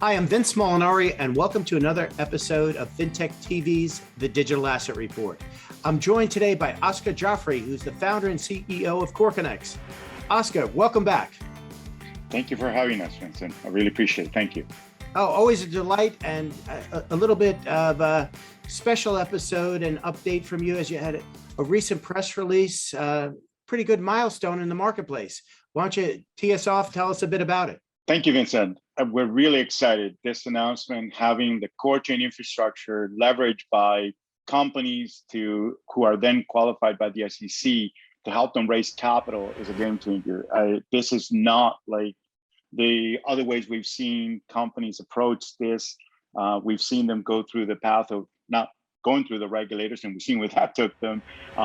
Hi, I'm Vince Molinari, and welcome to another episode of FinTech TV's The Digital Asset Report. I'm joined today by A Jofre, who's the founder and CEO of KoreConX. Oscar, welcome back. Thank you for having us, Vincent. I really appreciate it. Thank you. Oh, always a delight, and a little bit of a special episode and update from you as you had a recent press release, pretty good milestone in the marketplace. Why don't you tee us off, tell us a bit about it? Thank you, Vincent. We're really excited. This announcement, having the KoreChain infrastructure leveraged by companies who are then qualified by the SEC to help them raise capital, is a game changer. This is not like the other ways we've seen companies approach this. We've seen them go through the path of not going through the regulators, and we've seen where that took them.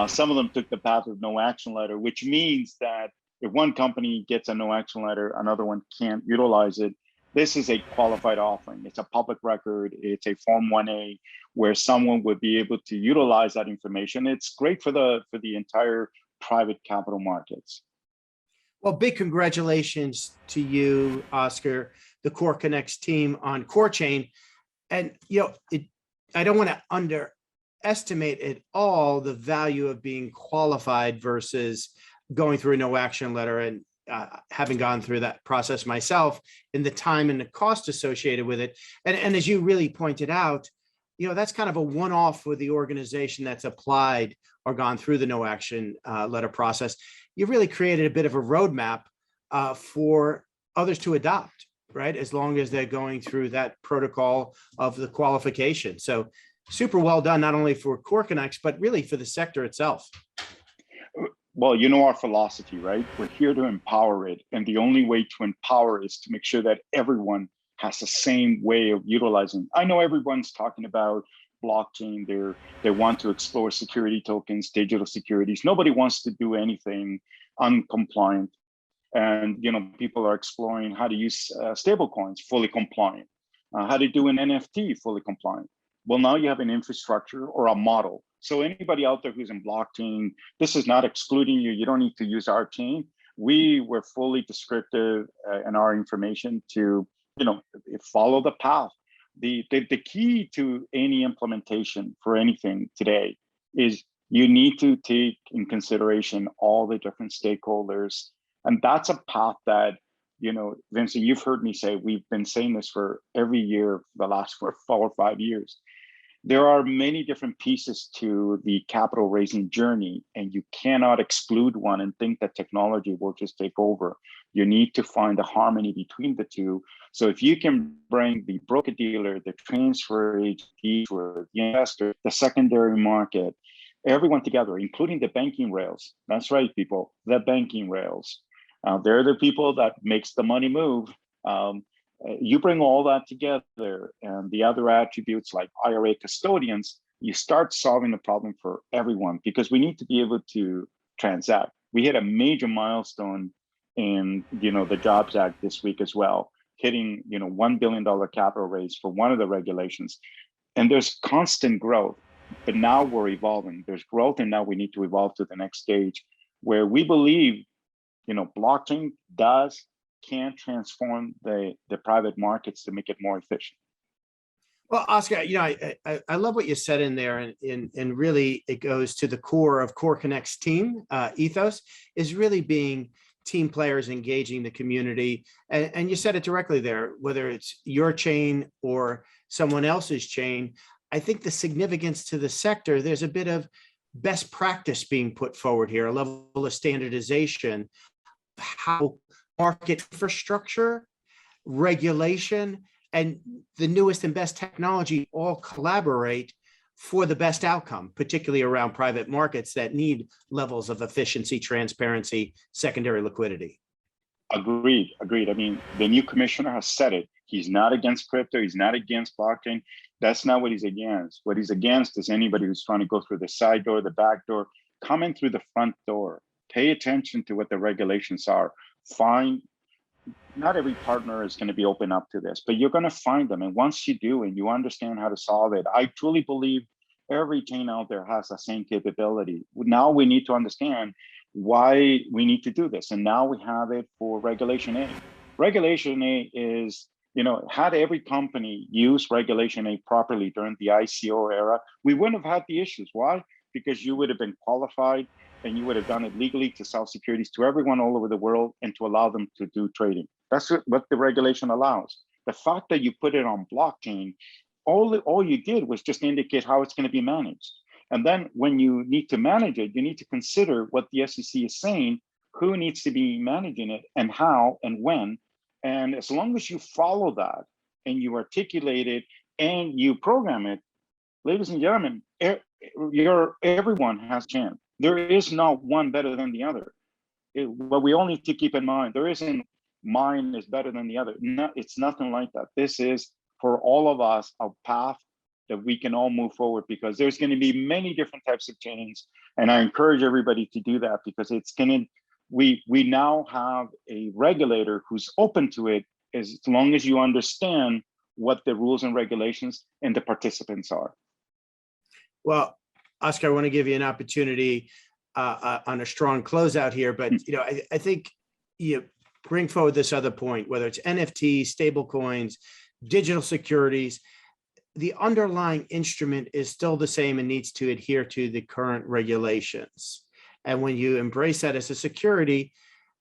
Some of them took the path of no action letter, which means that if one company gets a no action letter, another one can't utilize it. This is a qualified offering. It's a public record. It's a Form 1A where someone would be able to utilize that information. It's great for the entire private capital markets. Well, big congratulations to you, Oscar, the KoreConX team on KoreChain. And I don't want to underestimate at all the value of being qualified versus going through a no action letter, and having gone through that process myself, and the time and the cost associated with it. And as you really pointed out, that's kind of a one-off with the organization that's applied or gone through the no action letter process. You really created a bit of a roadmap for others to adopt, right? As long as they're going through that protocol of the qualification. So super well done, not only for KoreConX, but really for the sector itself. Well, you know our philosophy, right? We're here to empower it. And the only way to empower is to make sure that everyone has the same way of utilizing. I know everyone's talking about blockchain. They want to explore security tokens, digital securities. Nobody wants to do anything uncompliant. And people are exploring how to use stable coins fully compliant, how to do an NFT fully compliant. Well, now you have an infrastructure or a model. So anybody out there who's in blockchain, this is not excluding you. You don't need to use our chain. We were fully descriptive in our information to, follow the path. The key to any implementation for anything today is you need to take in consideration all the different stakeholders. And that's a path that, Vincent, you've heard me say, we've been saying this for every year for the last 4 or 5 years. There are many different pieces to the capital raising journey, and you cannot exclude one and think that technology will just take over. You need to find a harmony between the two. So if you can bring the broker-dealer, the transfer agent, the investor, the secondary market, everyone together, including the banking rails. That's right, people, the banking rails. They're the people that makes the money move. You bring all that together and the other attributes like IRA custodians, you start solving the problem for everyone, because we need to be able to transact. We hit a major milestone in the Jobs Act this week as well, hitting $1 billion capital raise for one of the regulations. And there's constant growth, but now we're evolving. There's growth, and now we need to evolve to the next stage where we believe blockchain can transform the private markets to make it more efficient. Well, Oscar, I love what you said in there, and really it goes to the core of KoreConX team ethos is really being team players, engaging the community. And you said it directly there, whether it's your chain or someone else's chain. I think the significance to the sector, there's a bit of best practice being put forward here, a level of standardization, how market infrastructure, regulation, and the newest and best technology all collaborate for the best outcome, particularly around private markets that need levels of efficiency, transparency, secondary liquidity. Agreed. I mean, the new commissioner has said it. He's not against crypto. He's not against blockchain. That's not what he's against. What he's against is anybody who's trying to go through the side door, the back door, come in through the front door. Pay attention to what the regulations are. Not every partner is going to be open up to this, but you're going to find them. And once you do, and you understand how to solve it, I truly believe every chain out there has the same capability. Now we need to understand why we need to do this. And now we have it for Regulation A. Regulation A is Had every company used Regulation A properly during the ICO era, we wouldn't have had the issues. Why? Because you would have been qualified and you would have done it legally to sell securities to everyone all over the world and to allow them to do trading. That's what the regulation allows. The fact that you put it on blockchain, all you did was just indicate how it's going to be managed. And then when you need to manage it, you need to consider what the SEC is saying, who needs to be managing it and how and when. And as long as you follow that and you articulate it and you program it, ladies and gentlemen, everyone has a chance. There is not one better than the other. What we all need to keep in mind, there isn't mine is better than the other. No, it's nothing like that. This is for all of us a path that we can all move forward, because there's going to be many different types of chains. And I encourage everybody to do that, because it's going to, we now have a regulator who's open to it, as long as you understand what the rules and regulations and the participants are. Well, Oscar, I want to give you an opportunity on a strong closeout here, but I think you bring forward this other point, whether it's NFTs, stable coins, digital securities, the underlying instrument is still the same and needs to adhere to the current regulations. And when you embrace that as a security,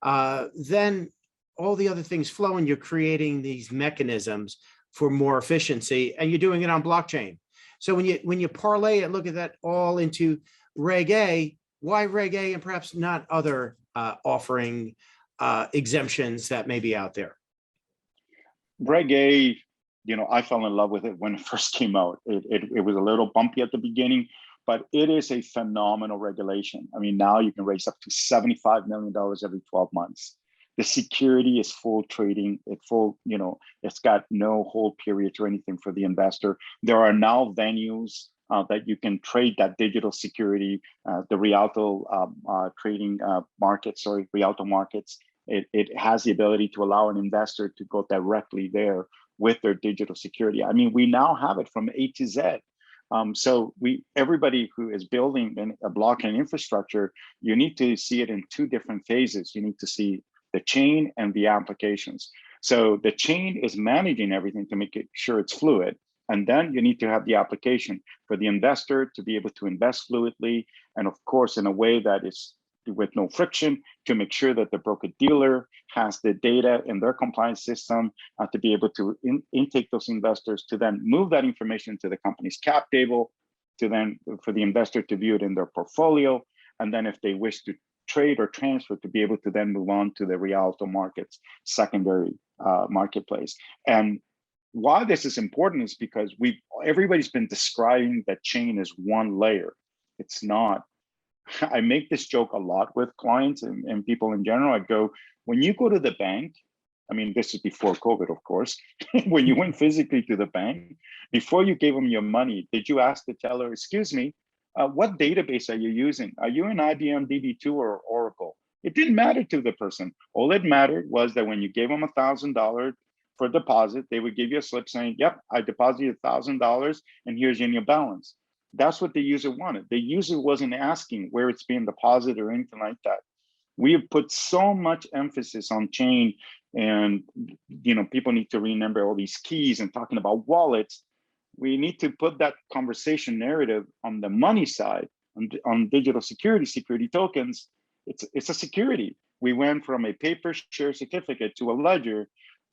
then all the other things flow and you're creating these mechanisms for more efficiency, and you're doing it on blockchain. So when you parlay it, look at that all into Reg A, why Reg A and perhaps not other offering exemptions that may be out there? Reg A, I fell in love with it when it first came out. It was a little bumpy at the beginning, but it is a phenomenal regulation. I mean, now you can raise up to $75 million every 12 months. The security is full trading, it's got no hold periods or anything for the investor. There are now venues that you can trade that digital security, the Rialto trading markets, Rialto markets. It has the ability to allow an investor to go directly there with their digital security. I mean, we now have it from A to Z. So everybody who is building a blockchain infrastructure, you need to see it in two different phases. You need to see the chain and the applications. So the chain is managing everything to make sure it's fluid. And then you need to have the application for the investor to be able to invest fluidly. And of course, in a way that is with no friction, to make sure that the broker dealer has the data in their compliance system to be able to intake those investors, to then move that information to the company's cap table, to then for the investor to view it in their portfolio. And then if they wish to trade or transfer, to be able to then move on to the Rialto markets secondary marketplace. And why this is important is because everybody's been describing that chain as one layer. It's not. I make this joke a lot with clients and people in general. I go, when you go to the bank, I mean, this is before COVID, of course, when you went physically to the bank, before you gave them your money, did you ask the teller, excuse me, what database are you using? Are you in IBM DB2 or Oracle? It didn't matter to the person. All it mattered was that when you gave them $1,000 for deposit, they would give you a slip saying, yep, I deposited $1,000 and here's your new balance. That's what the user wanted. The user wasn't asking where it's being deposited or anything like that. We have put so much emphasis on chain, and people need to remember all these keys and talking about wallets. We need to put that conversation narrative on the money side, on digital security tokens. It's a security. We went from a paper share certificate to a ledger.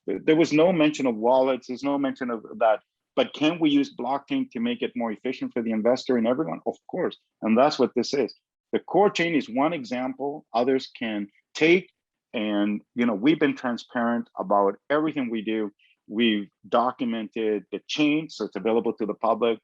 There was no mention of wallets. There's no mention of that. But can we use blockchain to make it more efficient for the investor and everyone? Of course. And that's what this is. The KoreChain is one example. Others can take, and we've been transparent about everything we do. We've documented the chain, so it's available to the public.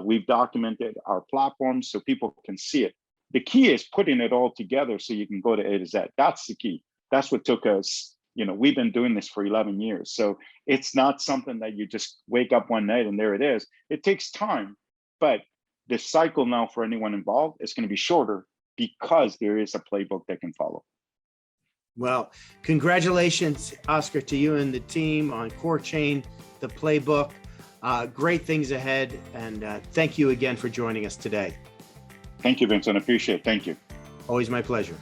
We've documented our platform so people can see it. The key is putting it all together so you can go to A to Z. That's the key. That's what took us. We've been doing this for 11 years. So it's not something that you just wake up one night and there it is. It takes time, but the cycle now for anyone involved is going to be shorter because there is a playbook they can follow. Well, congratulations, Oscar, to you and the team on KoreChain, the playbook. Great things ahead. And thank you again for joining us today. Thank you, Vincent. I appreciate it. Thank you. Always my pleasure.